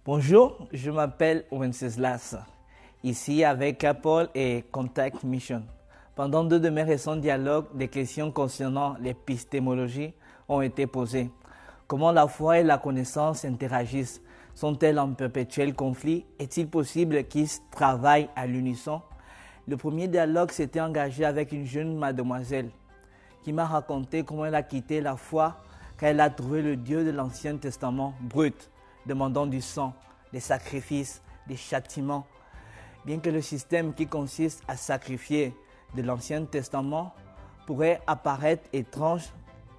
Bonjour, je m'appelle Wenceslas, ici avec Apple et Contact Mission. Pendant 2 de mes récents dialogues, des questions concernant l'épistémologie ont été posées. Comment la foi et la connaissance interagissent? Sont-elles en perpétuel conflit? Est-il possible qu'ils travaillent à l'unisson? Le premier dialogue s'était engagé avec une jeune mademoiselle qui m'a raconté comment elle a quitté la foi quand elle a trouvé le Dieu de l'Ancien Testament brut, demandant du sang, des sacrifices, des châtiments. Bien que le système qui consiste à sacrifier de l'Ancien Testament pourrait apparaître étrange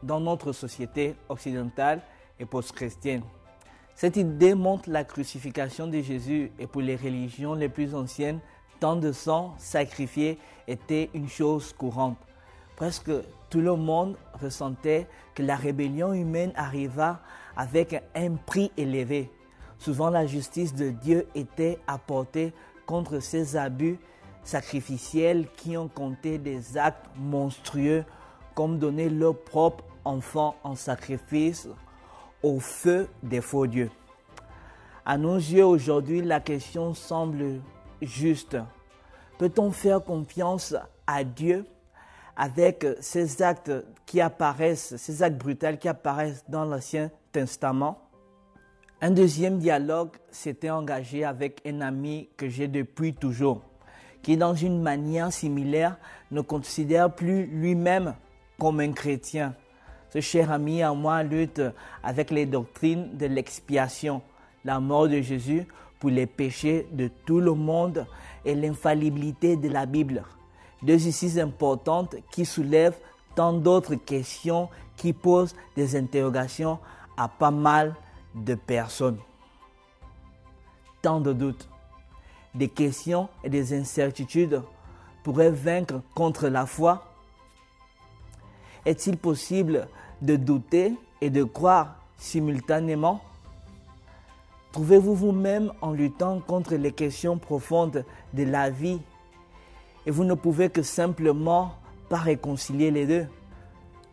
dans notre société occidentale et post-chrétienne. Cette idée montre la crucifixion de Jésus et pour les religions les plus anciennes, tant de sang sacrifié était une chose courante. Presque tout le monde ressentait que la rébellion humaine arriva avec un prix élevé. Souvent, la justice de Dieu était apportée contre ces abus sacrificiels qui ont compté des actes monstrueux comme donner leur propre enfant en sacrifice au feu des faux dieux. À nos yeux aujourd'hui, la question semble juste. Peut-on faire confiance à Dieu avec ces actes brutaux qui apparaissent dans l'Ancien Testament? Un deuxième dialogue s'était engagé avec un ami que j'ai depuis toujours, qui dans une manière similaire ne considère plus lui-même comme un chrétien. Ce cher ami à moi lutte avec les doctrines de l'expiation, la mort de Jésus pour les péchés de tout le monde et l'infaillibilité de la Bible. 2 ici importantes qui soulèvent tant d'autres questions qui posent des interrogations à pas mal de personnes. Tant de doutes, des questions et des incertitudes pourraient vaincre contre la foi. Est-il possible de douter et de croire simultanément? Trouvez-vous vous-même en luttant contre les questions profondes de la vie et vous ne pouvez que simplement pas réconcilier les deux?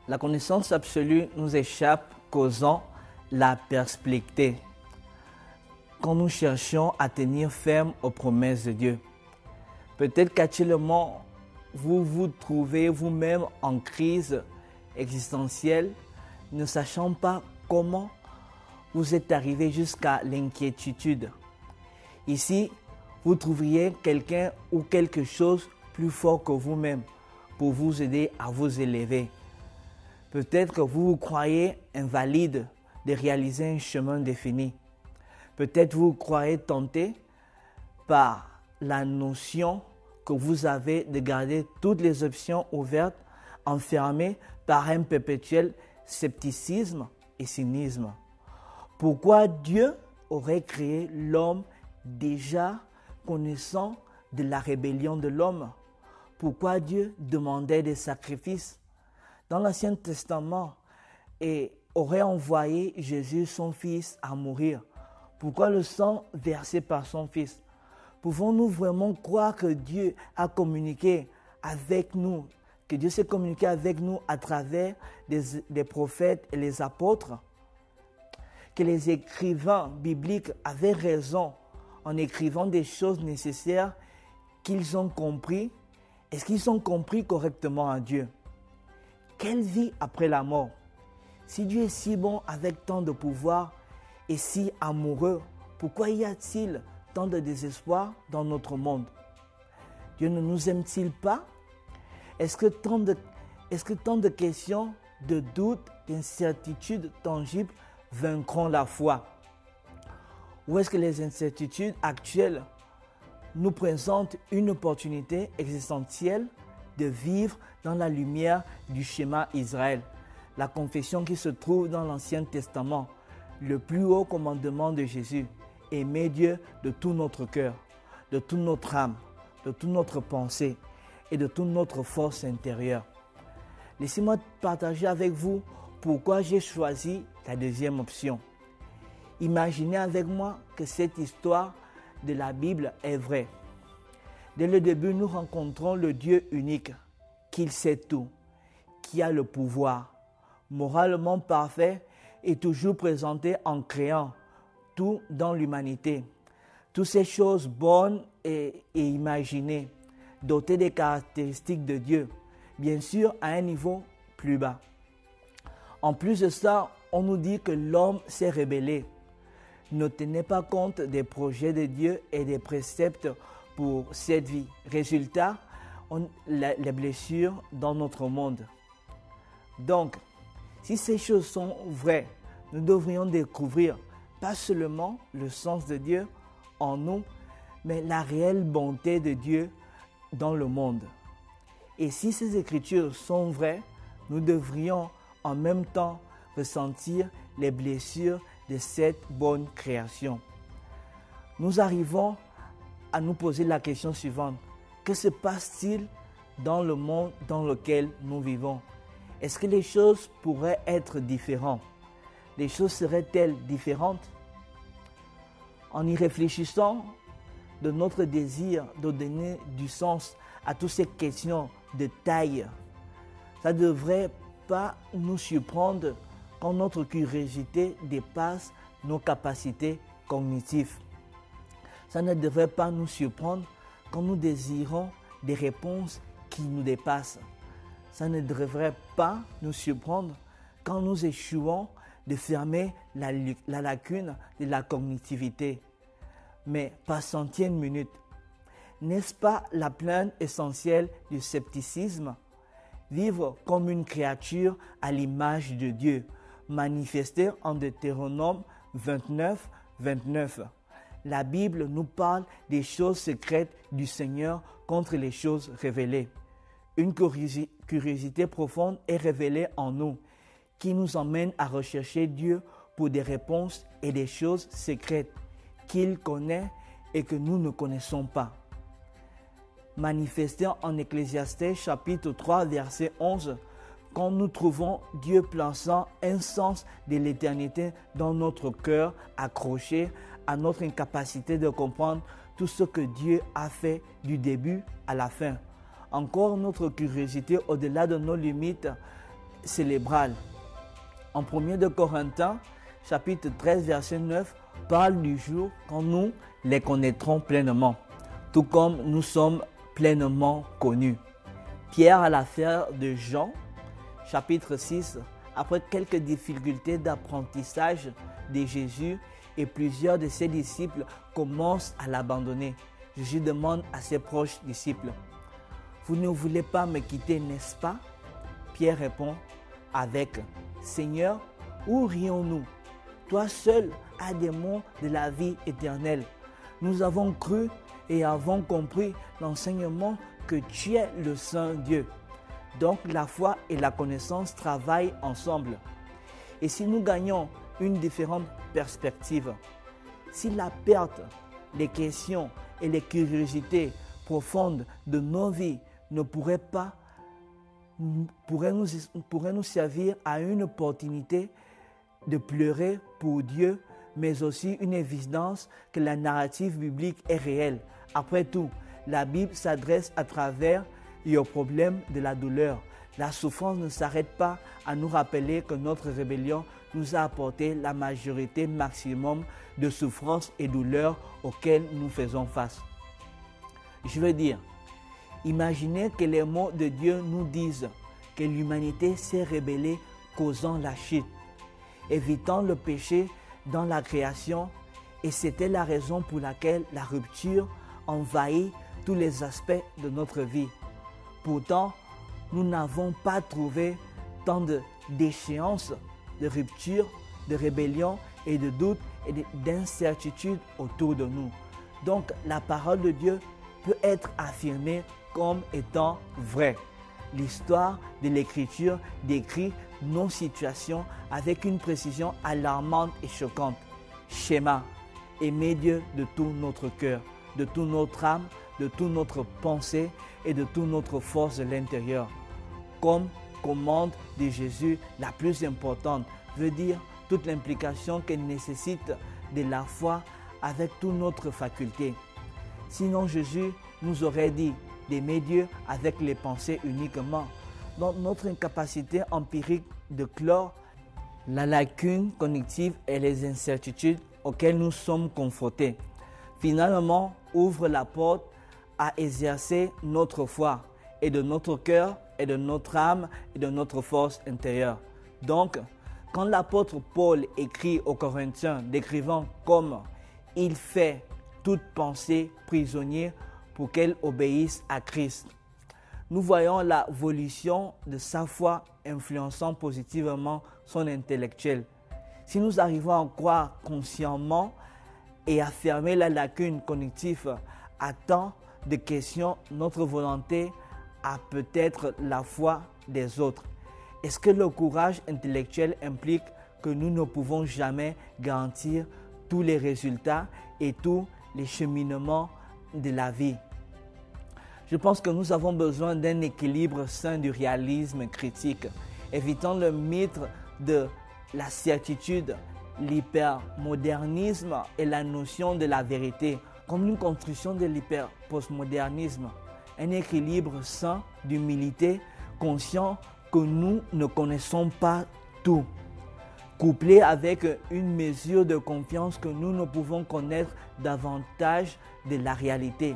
La connaissance absolue nous échappe, causant la perplexité quand nous cherchons à tenir ferme aux promesses de Dieu. Peut-être qu'actuellement, vous vous trouvez vous-même en crise existentielle, ne sachant pas comment vous êtes arrivé jusqu'à l'inquiétude. Ici, vous trouveriez quelqu'un ou quelque chose plus fort que vous-même pour vous aider à vous élever. Peut-être que vous vous croyez invalide de réaliser un chemin défini. Peut-être vous croyez tenté par la notion que vous avez de garder toutes les options ouvertes, enfermées par un perpétuel scepticisme et cynisme. Pourquoi Dieu aurait créé l'homme déjà connaissant de la rébellion de l'homme? Pourquoi Dieu demandait des sacrifices? Dans l'Ancien Testament, et aurait envoyé Jésus, son Fils, à mourir. Pourquoi le sang versé par son Fils? Pouvons-nous vraiment croire que Dieu a communiqué avec nous, que Dieu s'est communiqué avec nous à travers des prophètes et les apôtres? Que les écrivains bibliques avaient raison en écrivant des choses nécessaires qu'ils ont compris? Est-ce qu'ils ont compris correctement à Dieu? Quelle vie après la mort? Si Dieu est si bon avec tant de pouvoir et si amoureux, pourquoi y a-t-il tant de désespoir dans notre monde? Dieu ne nous aime-t-il pas? Est-ce que tant de questions, de doutes, d'incertitudes tangibles vaincront la foi? Ou est-ce que les incertitudes actuelles nous présentent une opportunité existentielle de vivre dans la lumière du schéma Israël, la confession qui se trouve dans l'Ancien Testament, le plus haut commandement de Jésus: aimer Dieu de tout notre cœur, de toute notre âme, de toute notre pensée et de toute notre force intérieure. Laissez-moi partager avec vous pourquoi j'ai choisi la deuxième option. Imaginez avec moi que cette histoire de la Bible est vraie. Dès le début, nous rencontrons le Dieu unique, qu'il sait tout, qui a le pouvoir, moralement parfait et toujours présenté en créant partout dans l'humanité. Toutes ces choses bonnes et imaginées, dotées des caractéristiques de Dieu, bien sûr à un niveau plus bas. En plus de ça, on nous dit que l'homme s'est rebellé. Ne tenez pas compte des projets de Dieu et des préceptes pour cette vie. Résultat, les blessures dans notre monde. Donc, si ces choses sont vraies, nous devrions découvrir pas seulement le sens de Dieu en nous, mais la réelle bonté de Dieu dans le monde. Et si ces écritures sont vraies, nous devrions en même temps ressentir les blessures de cette bonne création. Nous arrivons à nous poser la question suivante. Que se passe-t-il dans le monde dans lequel nous vivons? Est-ce que les choses pourraient être différentes? Les choses seraient-elles différentes? En y réfléchissant, de notre désir de donner du sens à toutes ces questions de taille, ça ne devrait pas nous surprendre quand notre curiosité dépasse nos capacités cognitives. Ça ne devrait pas nous surprendre quand nous désirons des réponses qui nous dépassent. Ça ne devrait pas nous surprendre quand nous échouons de fermer la lacune de la cognitivité. Mais par centième minute, n'est-ce pas la plainte essentielle du scepticisme? Vivre comme une créature à l'image de Dieu, manifestée en Deutéronome 29, 29. La Bible nous parle des choses secrètes du Seigneur contre les choses révélées. Une curiosité profonde est révélée en nous, qui nous emmène à rechercher Dieu pour des réponses et des choses secrètes qu'il connaît et que nous ne connaissons pas. Manifesté en Ecclésiastes chapitre 3 verset 11, quand nous trouvons Dieu plaçant un sens de l'éternité dans notre cœur, accroché à notre incapacité de comprendre tout ce que Dieu a fait du début à la fin. Encore notre curiosité au-delà de nos limites cérébrales. En 1 de Corinthiens, chapitre 13, verset 9, parle du jour quand nous les connaîtrons pleinement, tout comme nous sommes pleinement connus. Pierre, à l'affaire de Jean, chapitre 6, après quelques difficultés d'apprentissage de Jésus et plusieurs de ses disciples commencent à l'abandonner, Jésus demande à ses proches disciples: « Vous ne voulez pas me quitter, n'est-ce pas ?» Pierre répond avec: « Seigneur, où irions-nous? Toi seul as des mots de la vie éternelle. Nous avons cru et avons compris l'enseignement que tu es le Saint Dieu. » Donc la foi et la connaissance travaillent ensemble. Et si nous gagnons une différente perspective, si la perte, les questions et les curiosités profondes de nos vies ne pourraient nous servir à une opportunité de pleurer pour Dieu, mais aussi une évidence que la narrative biblique est réelle. Après tout, la Bible s'adresse à travers et au problème de la douleur. La souffrance ne s'arrête pas à nous rappeler que notre rébellion nous a apporté la majorité maximum de souffrances et douleurs auxquelles nous faisons face. Je veux dire, imaginez que les mots de Dieu nous disent que l'humanité s'est rebellée causant la chute, évitant le péché dans la création, et c'était la raison pour laquelle la rupture envahit tous les aspects de notre vie. Pourtant, nous n'avons pas trouvé tant d'échéances, de rupture, de rébellion et de doute et d'incertitude autour de nous. Donc, la parole de Dieu peut être affirmée comme étant vraie. L'histoire de l'Écriture décrit nos situations avec une précision alarmante et choquante. Schéma: aimer Dieu de tout notre cœur, de toute notre âme, de toute notre pensée et de toute notre force de l'intérieur. Comme commande de Jésus la plus importante, veut dire toute l'implication qu'elle nécessite de la foi avec toute notre faculté. Sinon, Jésus nous aurait dit d'aimer Dieu avec les pensées uniquement. Donc notre incapacité empirique de clore la lacune cognitive et les incertitudes auxquels nous sommes confrontés. Finalement, ouvre la porte à exercer notre foi et de notre cœur et de notre âme et de notre force intérieure. Donc, quand l'apôtre Paul écrit aux Corinthiens, décrivant comme il fait toute pensée prisonnière pour qu'elle obéisse à Christ, nous voyons la volition de sa foi influençant positivement son intellectuel. Si nous arrivons à croire consciemment et à fermer la lacune cognitive à tant de questions, notre volonté a peut-être la foi des autres. Est-ce que le courage intellectuel implique que nous ne pouvons jamais garantir tous les résultats et tous les cheminements de la vie? Je pense que nous avons besoin d'un équilibre sain du réalisme critique, évitant le mythe de la certitude, l'hypermodernisme et la notion de la vérité comme une construction de l'hyperpostmodernisme. Un équilibre sain d'humilité, conscient que nous ne connaissons pas tout, couplé avec une mesure de confiance que nous ne pouvons connaître davantage de la réalité.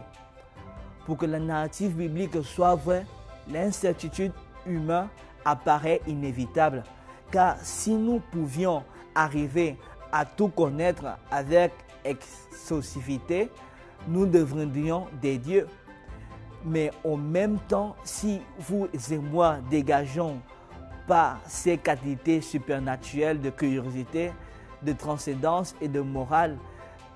Pour que la narrative biblique soit vraie, l'incertitude humaine apparaît inévitable. Car si nous pouvions arriver à tout connaître avec exhaustivité, nous devrions des dieux. Mais en même temps, si vous et moi dégageons par ces qualités supernaturelles de curiosité, de transcendance et de morale,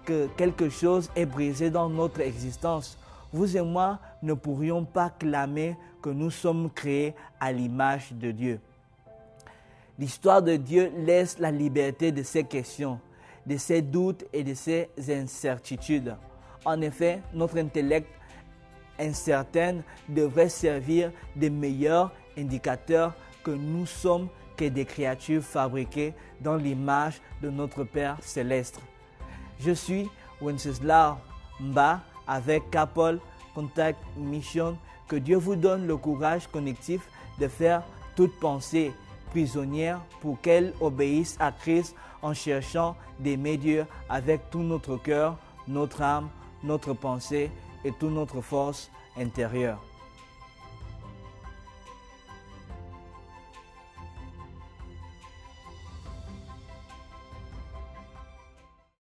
que quelque chose est brisé dans notre existence, vous et moi ne pourrions pas clamer que nous sommes créés à l'image de Dieu. L'histoire de Dieu laisse la liberté de ces questions, de ces doutes et de ces incertitudes. En effet, notre intellect incertain devrait servir de meilleur indicateur que nous sommes que des créatures fabriquées dans l'image de notre Père Céleste. Je suis Wenceslao Mba avec Capole Contact Mission. Que Dieu vous donne le courage cognitif de faire toute pensée prisonnière pour qu'elle obéisse à Christ en cherchant d'aimer Dieu avec tout notre cœur, notre âme, notre pensée et toute notre force intérieure.